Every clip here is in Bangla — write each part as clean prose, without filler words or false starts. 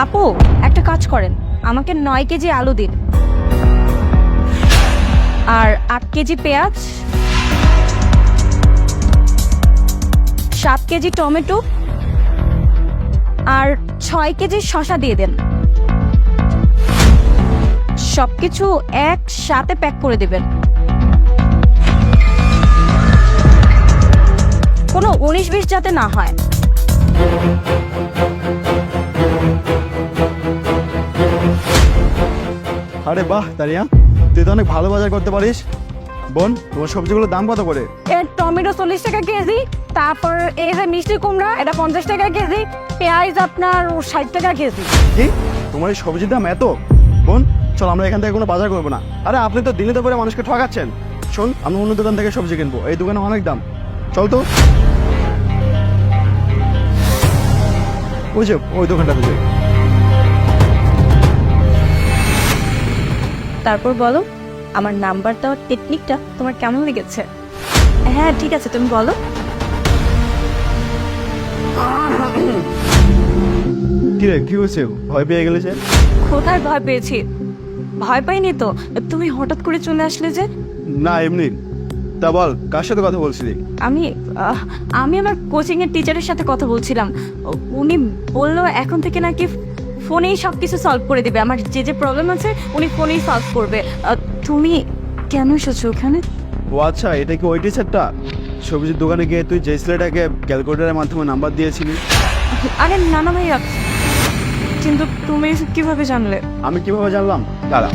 আপু একটা কাজ করেন, আমাকে 9 কেজি আলু দিন, আর 8 কেজি পেঁয়াজ, 7 কেজি টমেটো আর 6 কেজি শসা দিয়ে দেন। সবকিছু একসাথে প্যাক করে দেবেন। কোনো 19-20 যাতে না হয়। আরে বাহ তারিয়া, তুই তো অনেক ভালো বাজার করতে পারিস। বোন, তোমার সবজিগুলোর দাম কত করে? টমেটো 40 টাকা কেজি, তারপর এই যে মিষ্টি কুমড়া এটা 50 টাকা কেজি, পেঁয়াজ আপনার 60 টাকা কেজি। কি, তোমার এই সবজির দাম এত? বোন চল, আমরা এখান থেকে কোনো বাজার করবো না। আরে আপনি তো দিনে দুপুরে মানুষকে ঠকাচ্ছেন। শোন, আমি অন্য দোকান থেকে সবজি কিনবো, এই দোকানে অনেক দাম। চল তো। ওই যে ওই দোকানটা বুঝে। তারপর বলো, আমার নাম্বার দেওয়ার টেকনিকটা তোমার কেমন লেগেছে? হ্যাঁ ঠিক আছে, তুমি বলো। কি রে, কি হয়েছে? ভয় পেয়ে গেলে যে? কোথায় ভয় পেয়েছি? ভয় পাইনি তো, তুমি হঠাৎ করে চলে আসলে যে। না এমনি। তা বল, কার সাথে কথা বলছিলি? আমি আমি আমার কোচিং এর টিচারের সাথে কথা বলছিলাম। উনি বললো এখন থেকে নাকি ফোনেই সব কিছু সলভ করে দেবে, আমার যে যে প্রবলেম আছে উনি ফোনেই সলভ করবে। তুমি কেন এসেছো ওখানে? ও আচ্ছা, এটা কি ওই টিচারটা? সবজির দোকানে গিয়ে তুই যে ছেলেটাকে ক্যালকুলেটারের মাধ্যমে নাম্বার দিয়েছিলি? আরে না না ভাইয়া, কিন্তু তুমি কিভাবে জানলে? আমি কিভাবে জানলাম? দাঁড়া,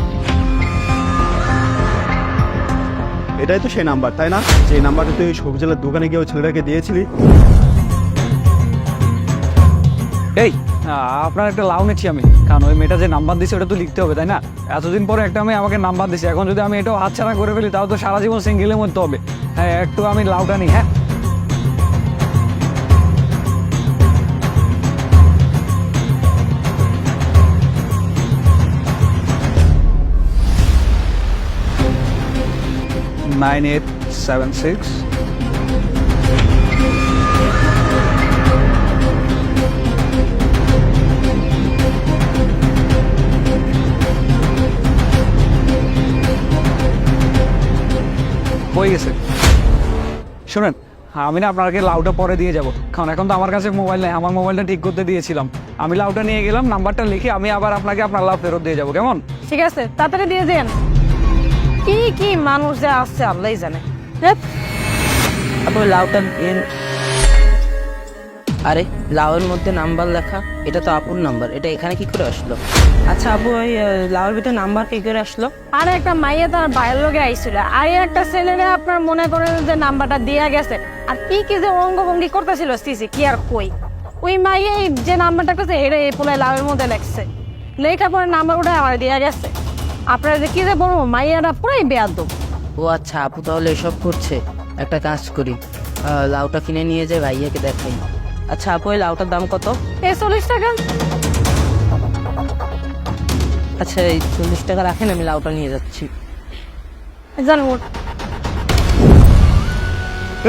এটাই তো সেই নাম্বার, তাই না? যে নাম্বারটা তুই সবজির দোকানে গিয়ে ওই ছেলেটাকে দিয়েছিলি। এই আপনার একটা লাউ নিচ্ছি আমি, কারণ ওই মেয়েটা যে নাম্বার দিছে ওটা তো লিখতে হবে, তাই না? এতদিন পরে একটা মেয়ে আমাকে নাম্বার দিছে, এখন যদি আমি এটাও হাতছাড়া করে ফেলি তাও তো সারা জীবন সিঙ্গেলের মধ্যে হবে। হ্যাঁ, একটু আমি লাউটা নিই। হ্যাঁ, নাইন 876 হয়ে গেছে। শোনেন, আমি না আপনাকে লাউটা পরে দিয়ে যাব, কারণ এখন তো আমার কাছে মোবাইল নেই, আমার মোবাইলটা ঠিক করতে দিয়েছিলাম। আমি লাউটা নিয়ে গেলাম, নাম্বারটা লিখে আমি আবার আপনাকে আপনার লাউ ফেরত দিয়ে যাবো, কেমন? ঠিক আছে, তাড়াতাড়ি দিয়ে দেন। কি কি মানুষ যে আসছে আল্লাহই জানে। আপু লাউটা আরে লাউয়ের মধ্যে নাম্বার লেখা, এটা তো আপুর নাম্বার, এটা এখানে কি করে আসলো? আচ্ছা আপু, ওই লাউয়ের ভিতরে নাম্বার কি করে আসলো? আর একটা মাইয়া তার বাইরের লোকে আইছিল, আর একটা ছেলেরে আপনার মনে করেন যে নাম্বারটা দিয়া গেছে, আর কি কি যে অঙ্গভঙ্গি করতেছিল সিসি কি আর কই। ওই মাইয়া যে নাম্বারটা করছে এটা এই পোলাই লাউয়ের মধ্যে লেখছে, লেখা পরে নাম্বার ওটা আমার দিয়া গেছে। আপনারা যে কি যে বলবো, মাইয়াটা পুরাই বেয়াদব। ও আচ্ছা, আপু তাহলে এসব করছে। একটা কাজ করি, লাউটা কিনে নিয়ে যাই, ভাইয়াকে দেখাই। আচ্ছা আপু, এই লাউটার দাম কত? 40 টাকা। আচ্ছা, এই 40 টাকা রাখেন, আমি লাউটা নিয়ে যাচ্ছি। জানো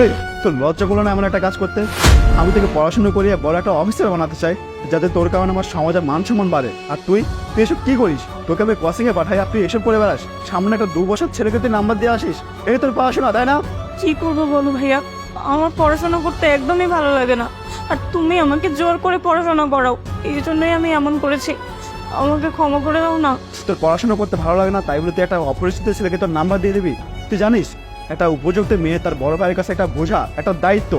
এই তোর লজ্জা করলো না এমন একটা কাজ করতে? আমি তোকে পড়াশোনা করিয়ে বড় একটা অফিসার বানাতে চাই, যাতে তোর কারণে আমার সমাজে মান সম্মান বাড়ে। আর তুই তুই এসব কি করিস? তোকে আমি কোচিংয়ে পাঠাই, আর তুই এসব করে বেড়াস। সামনে একটা 2 বছর ছেলেকে তুই নাম্বার দিয়ে আসিস, এই তোর পড়াশোনা, তাই না? কি করবো বলো ভাইয়া, আমার পড়াশোনা করতে একদমই ভালো লাগে না, আর তুমি আমাকে জোর করে পড়াশোনা করাও, এই জন্যই আমি এমন করেছি। আমাকে ক্ষমা করে দাও না। তোর পড়াশোনা করতে ভালো লাগে না তাই বলে তুই একটা অপরিচিত ছেলেকে তোর নাম্বার দিয়ে দিবি? তুই জানিস একটা উপযুক্ত মেয়ে তার বড় ভাইয়ের কাছে একটা বোঝা, একটা দায়িত্ব।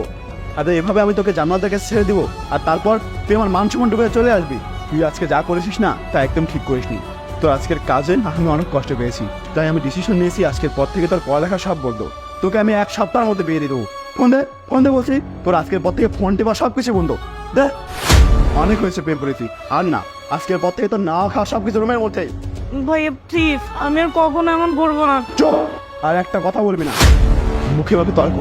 আর এভাবে আমি তোকে জান্নাতের কাছে ছেড়ে দিব, আর তারপর তুই আমার মান সম্মান ডুবে চলে আসবি। তুই আজকে যা করেছিস না, তা একদম ঠিক করিসনি। তোর আজকের কাজে আমি অনেক কষ্ট পেয়েছি, তাই আমি ডিসিশন নিয়েছি আজকের পর থেকে তোর পড়ালেখা সব বলতো। তোকে আমি 1 সপ্তাহের মধ্যে বিয়ে দিয়ে দেবো। ফোন দে বলছি, তোর আজকের পর থেকে ফোন টেপা সব কিছু বন্ধ। দে, অনেক হয়েছে প্রেম প্রীতি, আর না, আজকের পর থেকে তোর না খাওয়া সব কিছু রুমের মধ্যে। ভাইয়া প্লিজ, আমি আর কখনো এমন করবো না। চুপ, আর একটা কথা বলবি না, মুখে ভাবে তর্ক।